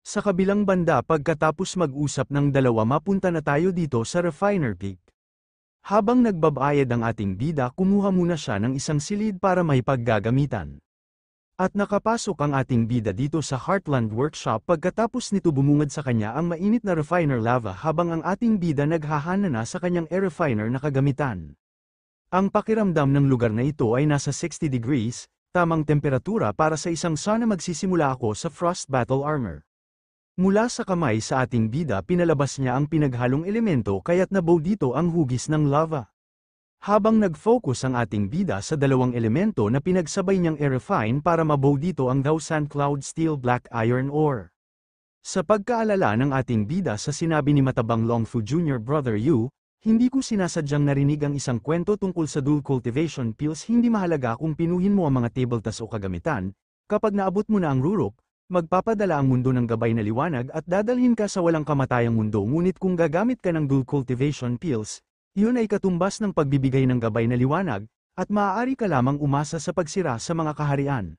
Sa kabilang banda pagkatapos mag-usap ng dalawa mapunta na tayo dito sa Refiner Peak. Habang nagbabayad ang ating bida kumuha muna siya ng isang silid para may paggagamitan. At nakapasok ang ating bida dito sa Heartland Workshop pagkatapos nito bumungad sa kanya ang mainit na refiner lava habang ang ating bida naghahana na sa kanyang air refiner na kagamitan. Ang pakiramdam ng lugar na ito ay nasa 60 degrees, tamang temperatura para sa isang sana magsisimula ako sa Frost Battle Armor. Mula sa kamay sa ating bida pinalabas niya ang pinaghalong elemento kaya't nabuo dito ang hugis ng lava. Habang nag-focus ang ating bida sa dalawang elemento na pinagsabay niyang i-refine para mabuo dito ang Thousand Cloud Steel Black Iron Ore. Sa pagkaalala ng ating bida sa sinabi ni Matabang Longfu Jr. Brother Yu, hindi ko sinasadyang narinig ang isang kwento tungkol sa dual cultivation pills. Hindi mahalaga kung pinuhin mo ang mga tabletas o kagamitan, kapag naabot mo na ang rurok, magpapadala ang mundo ng gabay na liwanag at dadalhin ka sa walang kamatayang mundo. Ngunit kung gagamit ka ng dual cultivation pills, iyon ay katumbas ng pagbibigay ng gabay na liwanag, at maaari ka lamang umasa sa pagsira sa mga kaharian.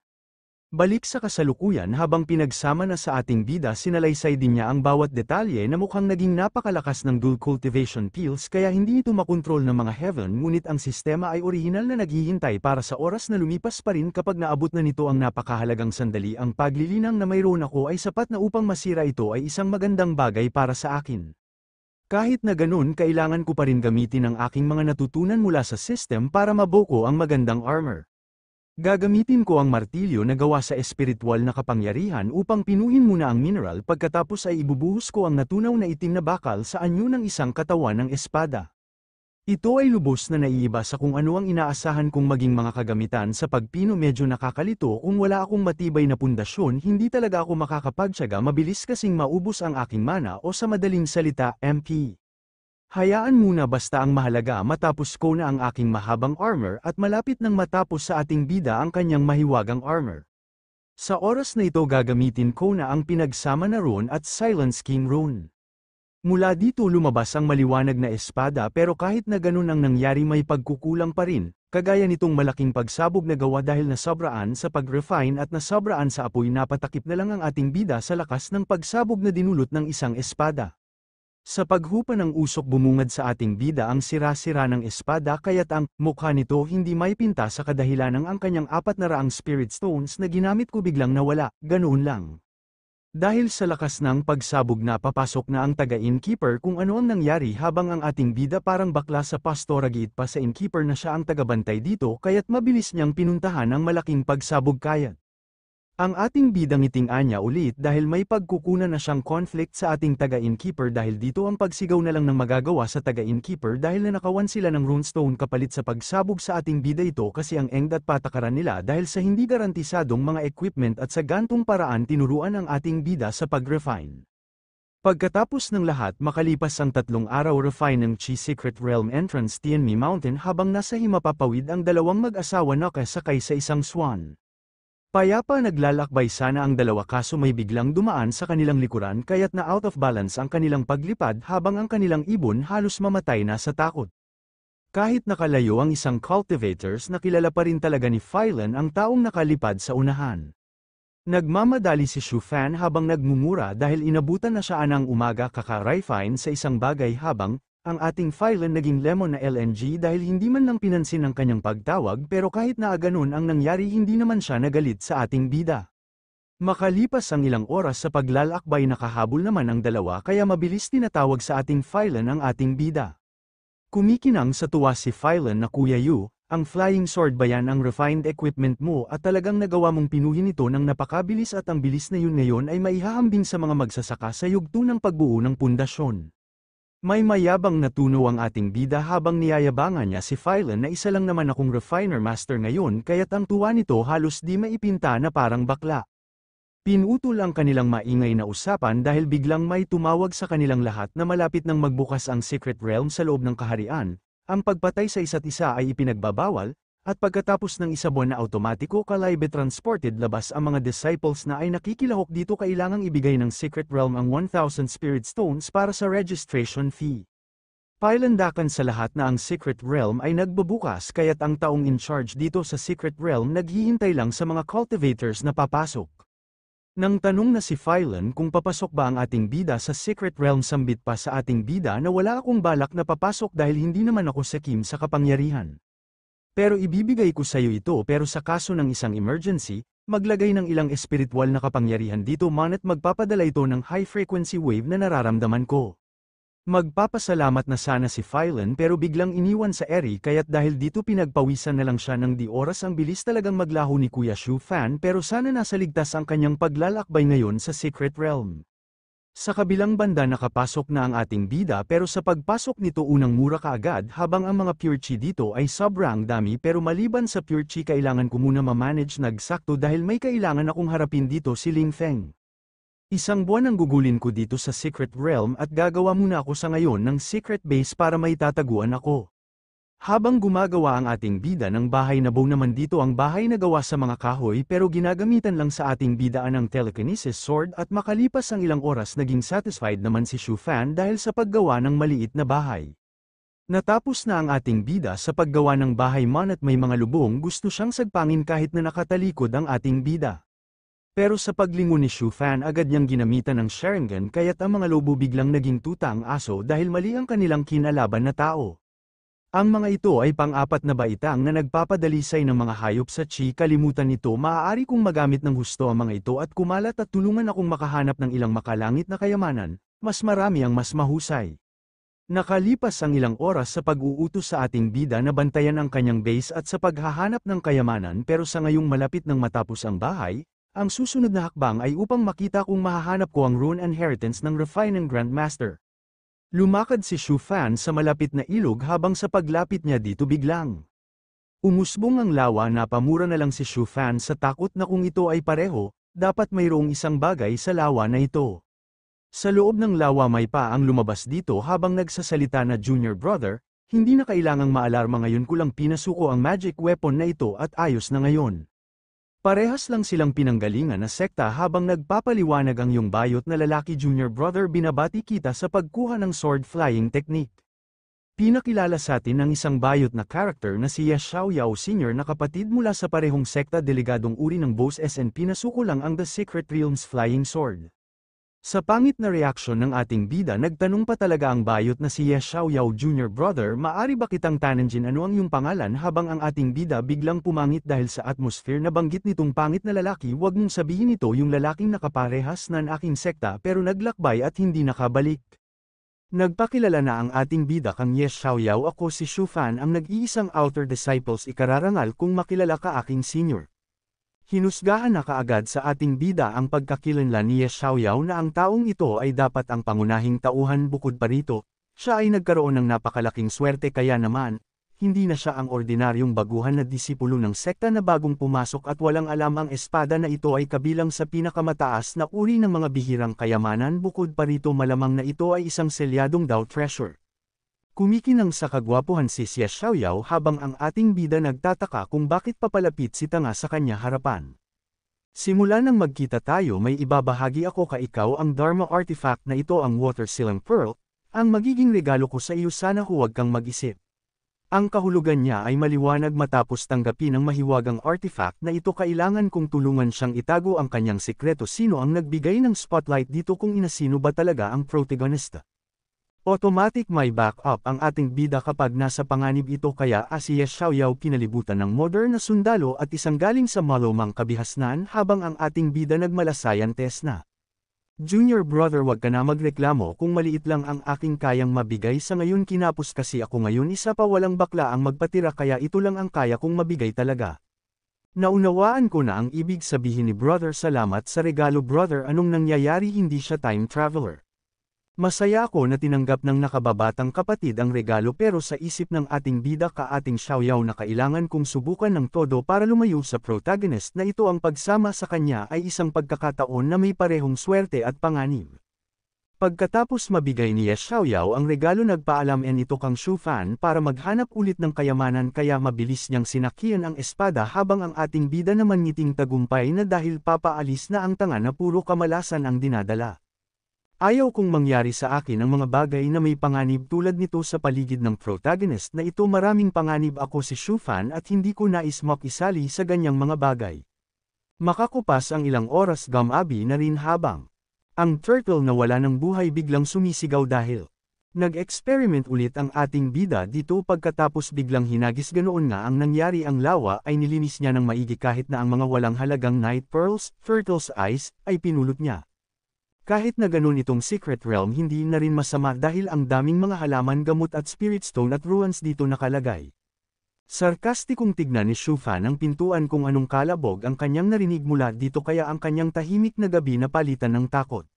Balik sa kasalukuyan habang pinagsama na sa ating bida sinalaysay din niya ang bawat detalye na mukhang naging napakalakas ng dual cultivation pills kaya hindi ito makontrol ng mga heaven ngunit ang sistema ay orihinal na naghihintay para sa oras na lumipas pa rin kapag naabot na nito ang napakahalagang sandali. Ang paglilinang na mayroon ako ay sapat na upang masira ito ay isang magandang bagay para sa akin. Kahit na ganun kailangan ko pa rin gamitin ang aking mga natutunan mula sa system para mabuo ang magandang armor. Gagamitin ko ang martilyo na gawa sa espiritual na kapangyarihan upang pinuhin muna ang mineral pagkatapos ay ibubuhos ko ang natunaw na itim na bakal sa anyo ng isang katawan ng espada. Ito ay lubos na naiiba sa kung ano ang inaasahan kong maging mga kagamitan sa pagpino. Medyo nakakalito kung wala akong matibay na pundasyon. Hindi talaga ako makakapagtyaga, mabilis kasing maubos ang aking mana o sa madaling salita MP. Hayaan muna basta ang mahalaga matapos ko na ang aking mahabang armor at malapit nang matapos sa ating bida ang kanyang mahiwagang armor. Sa oras na ito gagamitin ko na ang pinagsama na rune at Silence King rune. Mula dito lumabas ang maliwanag na espada pero kahit na ganun ang nangyari may pagkukulang pa rin, kagaya nitong malaking pagsabog na gawa dahil nasobraan sa pag-refine at nasobraan sa apoy. Napatakip na lang ang ating bida sa lakas ng pagsabog na dinulot ng isang espada. Sa paghupa ng usok bumungad sa ating bida ang sira-sira ng espada kaya't ang mukha nito hindi may pinta sa kadahilanang ang kanyang 400 spirit stones na ginamit ko biglang nawala, ganoon lang. Dahil sa lakas ng pagsabog na papasok na ang taga-innkeeper kung ano ang nangyari habang ang ating bida parang bakla sa pastora giit pa sa innkeeper na siya ang tagabantay dito kaya't mabilis niyang pinuntahan ang malaking pagsabog kayat. Ang ating bidang ngiting anya ulit dahil may pagkukunan na siyang conflict sa ating taga-innkeeper dahil dito ang pagsigaw na lang ng magagawa sa taga-innkeeper dahil nanakawan sila ng runestone kapalit sa pagsabog sa ating bida. Ito kasi ang engd at patakaran nila dahil sa hindi garantisadong mga equipment at sa gantong paraan tinuruan ang ating bida sa pag-refine. Pagkatapos ng lahat makalipas ang 3 araw refine ng Chi Secret Realm entrance Tianmi Mountain habang nasa himapapawid ang dalawang mag-asawa na kasakay sa isang swan. Payapa naglalakbay sana ang dalawa kaso may biglang dumaan sa kanilang likuran kaya't na out of balance ang kanilang paglipad habang ang kanilang ibon halos mamatay na sa takot. Kahit nakalayo ang isang cultivators nakilala pa rin talaga ni Phylan ang taong nakalipad sa unahan. Nagmamadali si Shufan habang nagmumura dahil inabutan na siya ng umaga kaka-refine sa isang bagay habang ang ating Phylan naging lemon na LNG dahil hindi man lang pinansin ang kanyang pagtawag pero kahit na ganun ang nangyari hindi naman siya nagalit sa ating bida. Makalipas ang ilang oras sa paglalakbay nakahabol naman ang dalawa kaya mabilis tinatawag sa ating Phylan ang ating bida. Kumikinang sa tuwa si Phylan na Kuya Yu, ang flying sword ba yan ang refined equipment mo at talagang nagawa mong pinuhin ito ng napakabilis at ang bilis na yun ngayon ay maihahambing sa mga magsasaka sa yugto ng pagbuo ng pundasyon. May mayabang na tuno ang ating bida habang niyayabangan niya si Phylan na isa lang naman akong refiner master ngayon kaya't ang tuwa nito halos di maipinta na parang bakla. Pinutol ang kanilang maingay na usapan dahil biglang may tumawag sa kanilang lahat na malapit nang magbukas ang Secret Realm sa loob ng kaharian, ang pagpatay sa isa't isa ay ipinagbabawal, at pagkatapos ng isa buwan na automatiko kalaibe transported labas ang mga disciples na ay nakikilahok dito kailangang ibigay ng Secret Realm ang 1,000 Spirit Stones para sa registration fee. Pailandakan sa lahat na ang Secret Realm ay nagbubukas kaya't ang taong in charge dito sa Secret Realm naghihintay lang sa mga cultivators na papasok. Nang tanong na si Phylon kung papasok ba ang ating bida sa Secret Realm, sambit pa sa ating bida na wala akong balak na papasok dahil hindi naman ako sakim sa kapangyarihan. Pero ibibigay ko sa iyo ito, pero sa kaso ng isang emergency, maglagay ng ilang espiritual na kapangyarihan dito manat magpapadala ito ng high frequency wave na nararamdaman ko. Magpapasalamat na sana si Phylon pero biglang iniwan sa Eri kaya't dahil dito pinagpawisan na lang siya ng di oras. Ang bilis talagang maglaho ni Kuya Shu Fan pero sana nasa ligtas ang kanyang paglalakbay ngayon sa Secret Realm. Sa kabilang banda nakapasok na ang ating bida pero sa pagpasok nito unang mura kaagad habang ang mga pure chi dito ay sobrang dami pero maliban sa pure chi kailangan ko muna ma-manage nagsakto dahil may kailangan akong harapin dito si Ling Feng. Isang buwan ang gugulin ko dito sa Secret Realm at gagawa muna ako sa ngayon ng secret base para may tataguan ako. Habang gumagawa ang ating bida ng bahay na buo naman dito ang bahay na gawa sa mga kahoy pero ginagamitan lang sa ating bidaan ng telekinesis sword at makalipas ang ilang oras naging satisfied naman si Shu Fan dahil sa paggawa ng maliit na bahay. Natapos na ang ating bida sa paggawa ng bahay man at may mga lubong gusto siyang sagpangin kahit na nakatalikod ang ating bida. Pero sa paglingon ni Shu Fan agad niyang ginamitan ng Sharingan kaya't ang mga lobo biglang naging tuta ang aso dahil mali ang kanilang kinalaban na tao. Ang mga ito ay pang-apat na baitang na nagpapadalisay ng mga hayop sa chi. Kalimutan nito, maaari kong magamit ng husto ang mga ito at kumalat at tulungan akong makahanap ng ilang makalangit na kayamanan, mas marami ang mas mahusay. Nakalipas ang ilang oras sa pag-uutos sa ating bida na bantayan ang kanyang base at sa paghahanap ng kayamanan pero sa ngayong malapit ng matapos ang bahay, ang susunod na hakbang ay upang makita kung mahahanap ko ang rune inheritance ng Refined Grandmaster. Lumakad si Shu Fan sa malapit na ilog habang sa paglapit niya dito biglang umusbong ang lawa. Napamura na lang si Shu Fan sa takot na kung ito ay pareho, dapat mayroong isang bagay sa lawa na ito. Sa loob ng lawa may pa ang lumabas dito habang nagsasalita na Junior Brother, hindi na kailangang maalarma ngayon ko lang pinasuko ang magic weapon na ito at ayos na ngayon. Parehas lang silang pinanggalingan na sekta habang nagpapaliwanag ang iyong bayot na lalaki. Junior Brother, binabati kita sa pagkuha ng sword flying technique. Pinakilala sa atin ang isang bayot na character na si Ye Xiaoyao Sr. na kapatid mula sa parehong sekta, delegadong uri ng Boss SN. Pinasuko lang ang The Secret Realms Flying Sword. Sa pangit na reaksyon ng ating bida nagtanong pa talaga ang bayot na si Ye Xiaoyao, Junior Brother, maari ba kitang tanungin ano ang iyong pangalan? Habang ang ating bida biglang pumangit dahil sa atmosphere na banggit nitong pangit na lalaki. Huwag mong sabihin ito yung lalaking nakaparehas na aking sekta pero naglakbay at hindi nakabalik. Nagpakilala na ang ating bida kang Ye Xiaoyao. Ako si Shu Fan, ang nag-iisang outer disciples. Ikararangal kung makilala ka aking senior. Hinusgahan na kaagad sa ating bida ang pagkakilanlan ni Ye Xiaoyao na ang taong ito ay dapat ang pangunahing tauhan. Bukod pa rito, siya ay nagkaroon ng napakalaking swerte kaya naman, hindi na siya ang ordinaryong baguhan na disipulo ng sekta na bagong pumasok at walang alam ang espada na ito ay kabilang sa pinakamataas na uri ng mga bihirang kayamanan. Bukod pa rito malamang na ito ay isang selyadong Dao treasure. Kumikinang sa kagwapuhan si Ye Xiaoyao habang ang ating bida nagtataka kung bakit papalapit si tanga sa kanya harapan. Simula nang magkita tayo may ibabahagi ako ka ikaw ang Dharma artifact na ito, ang Water Silang Pearl, ang magiging regalo ko sa iyo. Sana huwag kang mag-isip. Ang kahulugan niya ay maliwanag. Matapos tanggapin ang mahiwagang artifact na ito kailangan kong tulungan siyang itago ang kanyang sikreto. Sino ang nagbigay ng spotlight dito kung inasino ba talaga ang protagonista? Automatic may backup ang ating bida kapag nasa panganib ito kaya si Ye Xiaoyao pinalibutan ng modern na sundalo at isang galing sa malumang kabihasnan habang ang ating bida nagmalasayan test na. Junior Brother, wag ka na magreklamo kung maliit lang ang aking kayang mabigay sa ngayon. Kinapos kasi ako ngayon, isa pa walang bakla ang magpatira kaya ito lang ang kaya kong mabigay talaga. Naunawaan ko na ang ibig sabihin ni Brother. Salamat sa regalo Brother. Anong nangyayari? Hindi siya time traveler. Masaya ako na tinanggap ng nakababatang kapatid ang regalo pero sa isip ng ating bida ka ating Xiaoyao na kailangan kong subukan ng todo para lumayo sa protagonist na ito. Ang pagsama sa kanya ay isang pagkakataon na may parehong swerte at panganib. Pagkatapos mabigay ni Ye Xiaoyao ang regalo nagpaalam ito kang Shu Fan para maghanap ulit ng kayamanan kaya mabilis niyang sinakyan ang espada habang ang ating bida naman ngiting tagumpay na dahil papaalis na ang tanga na puro kamalasan ang dinadala. Ayaw kong mangyari sa akin ang mga bagay na may panganib tulad nito sa paligid ng protagonist na ito. Maraming panganib. Ako si Shu Fan at hindi ko nais makisali sa ganyang mga bagay. Makakupas ang ilang oras gamabi na rin habang ang turtle na wala ng buhay biglang sumisigaw dahil nag-experiment ulit ang ating bida dito pagkatapos biglang hinagis ganoon nga ang nangyari ang lawa ay nilinis niya ng maigi kahit na ang mga walang halagang night pearls, turtle's eyes, ay pinulot niya. Kahit na ganoon itong secret realm hindi na rin masama dahil ang daming mga halaman gamot at spirit stone at ruins dito nakalagay. Sarkastikong tignan ni Shufan ang pintuan kung anong kalabog ang kanyang narinig mula dito kaya ang kanyang tahimik na gabi na palitan ng takot.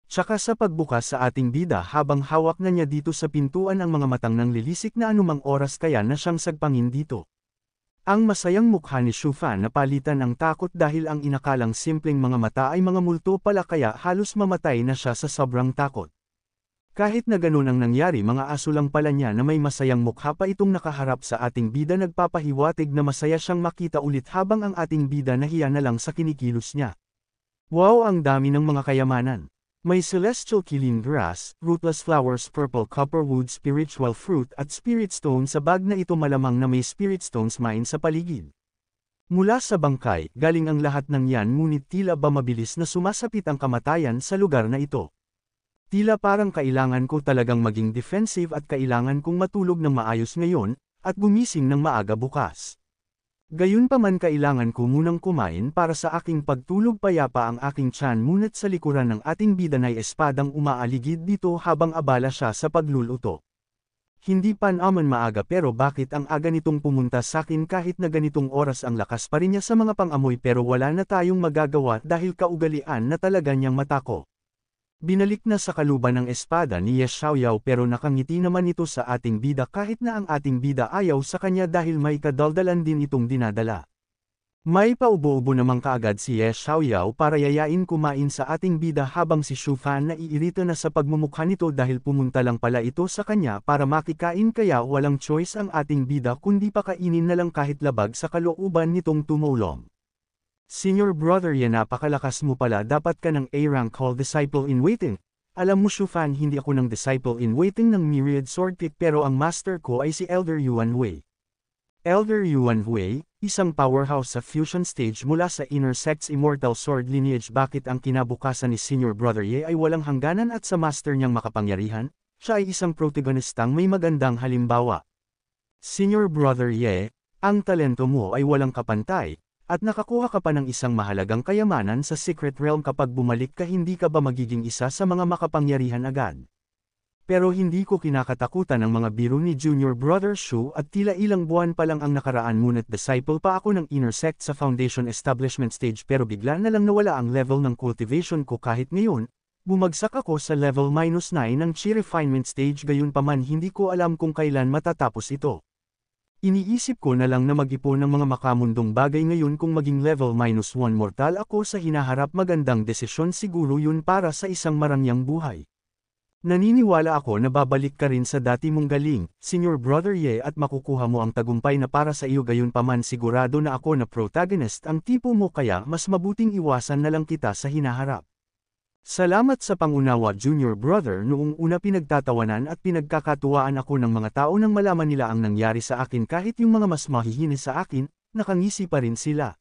Tsaka sa pagbukas sa ating bida habang hawak na niya dito sa pintuan ang mga matang ng lilisik na anumang oras kaya na siyang sagpangin dito. Ang masayang mukha ni Shufan na palitan ang takot dahil ang inakalang simpleng mga mata ay mga multo pala kaya halos mamatay na siya sa sobrang takot. Kahit na ganun ang nangyari mga aso lang pala niya na may masayang mukha pa itong nakaharap sa ating bida nagpapahiwatig na masaya siyang makita ulit habang ang ating bida nahiya na lang sa kinikilos niya. Wow ang dami ng mga kayamanan! May celestial killing grass, rootless flowers, purple copperwood, spiritual fruit at spirit stone sa bag na ito malamang na may spirit stones mine sa paligid. Mula sa bangkay, galing ang lahat ng yan ngunit tila ba mabilis na sumasapit ang kamatayan sa lugar na ito. Tila parang kailangan ko talagang maging defensive at kailangan kong matulog ng maayos ngayon, at gumising ng maaga bukas. Gayunpaman kailangan ko munang kumain para sa aking pagtulog payapa ang aking tiyan ngunit sa likuran ng ating bida na espadang umaaligid dito habang abala siya sa pagluluto. Hindi pa naman maaga pero bakit ang aga nitong pumunta sakin kahit na ganitong oras ang lakas pa rin niya sa mga pangamoy pero wala na tayong magagawa dahil kaugalian na talaga niyang matako. Binalik na sa kaluban ng espada ni Ye Xiaoyao pero nakangiti naman ito sa ating bida kahit na ang ating bida ayaw sa kanya dahil may kadaldalan din itong dinadala. May paubo-ubo namang kaagad si Ye Xiaoyao para yayain kumain sa ating bida habang si Shufan naiirita na sa pagmumukha nito dahil pumunta lang pala ito sa kanya para makikain kaya walang choice ang ating bida kundi pakainin na lang kahit labag sa kalooban nitong tumulong. Senior brother Ye napakalakas mo pala dapat ka ng A-rank called disciple in waiting. Alam mo Shufan hindi ako ng disciple in waiting ng myriad sword pick pero ang master ko ay si Elder Yuan Hui. Elder Yuan Hui, isang powerhouse sa fusion stage mula sa inner sect's immortal sword lineage bakit ang kinabukasan ni Senior brother Ye ay walang hangganan at sa master niyang makapangyarihan, siya ay isang protagonistang may magandang halimbawa. Senior brother Ye, ang talento mo ay walang kapantay. At nakakuha ka pa ng isang mahalagang kayamanan sa Secret Realm kapag bumalik ka hindi ka ba magiging isa sa mga makapangyarihan agad. Pero hindi ko kinakatakutan ang mga biro ni Junior Brother Shu at tila ilang buwan pa lang ang nakaraan ngunit disciple pa ako ng inner sect sa Foundation Establishment Stage pero bigla na lang nawala ang level ng cultivation ko kahit ngayon, bumagsak ako sa level -9 ng Chi Refinement Stage gayunpaman hindi ko alam kung kailan matatapos ito. Iniisip ko na lang na mag-ipon ng mga makamundong bagay ngayon kung maging level -1 mortal ako sa hinaharap magandang desisyon siguro yun para sa isang marangyang buhay. Naniniwala ako na babalik ka rin sa dati mong galing, Senior Brother Ye at makukuha mo ang tagumpay na para sa iyo gayunpaman sigurado na ako na protagonist ang tipo mo kaya mas mabuting iwasan na lang kita sa hinaharap. Salamat sa pangunawa Junior Brother noong una pinagtatawanan at pinagkakatuwaan ako ng mga tao nang malaman nila ang nangyari sa akin kahit yung mga mas mahihinis sa akin, nakangisi pa rin sila.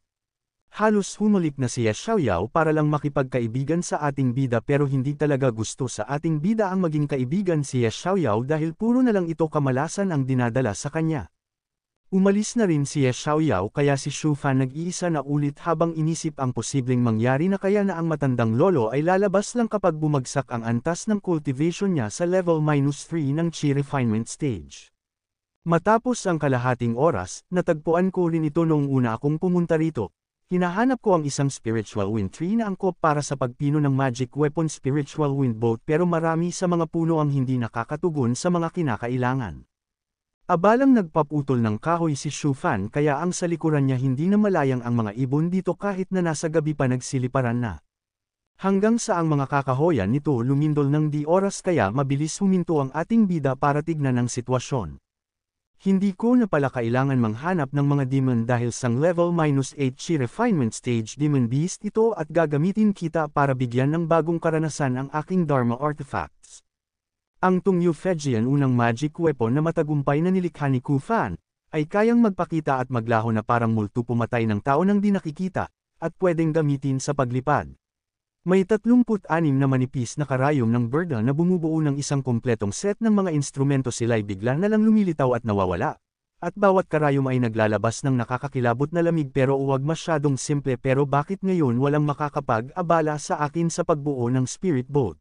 Halos humalik na si Ye Xiaoyao para lang makipagkaibigan sa ating bida pero hindi talaga gusto sa ating bida ang maging kaibigan si Ye Xiaoyao dahil puro na lang ito kamalasan ang dinadala sa kanya. Umalis na rin si Ye Xiaoyao kaya si Shufan nag-iisa na ulit habang inisip ang posibleng mangyari na kaya na ang matandang lolo ay lalabas lang kapag bumagsak ang antas ng cultivation niya sa level -3 ng Chi Refinement Stage. Matapos ang kalahating oras, natagpuan ko rin ito noong una akong pumunta rito. Hinahanap ko ang isang spiritual wind tree na angkop para sa pagpino ng magic weapon spiritual wind boat pero marami sa mga puno ang hindi nakakatugon sa mga kinakailangan. Abalang nagpaputol ng kahoy si Shufan kaya ang sa likuran niya hindi na malayang ang mga ibon dito kahit na nasa gabi pa nagsiliparan na. Hanggang sa ang mga kakahoyan nito lumindol ng di oras kaya mabilis huminto ang ating bida para tignan ang sitwasyon. Hindi ko na pala kailangan manghanap ng mga demon dahil sang level -8 Chi Refinement Stage Demon Beast ito at gagamitin kita para bigyan ng bagong karanasan ang aking Dharma Artifacts. Ang Tungyu Fejian unang magic weapon na matagumpay na nilikha ni Kufan, ay kayang magpakita at maglaho na parang multo pumatay ng tao nang di nakikita, at pwedeng gamitin sa paglipad. May 36 na manipis na karayom ng Berda na bumubuo ng isang kumpletong set ng mga instrumento, sila'y bigla na lang lumilitaw at nawawala. At bawat karayom ay naglalabas ng nakakakilabot na lamig, pero huwag masyadong simple. Pero bakit ngayon walang makakapag-abala sa akin sa pagbuo ng spirit boat?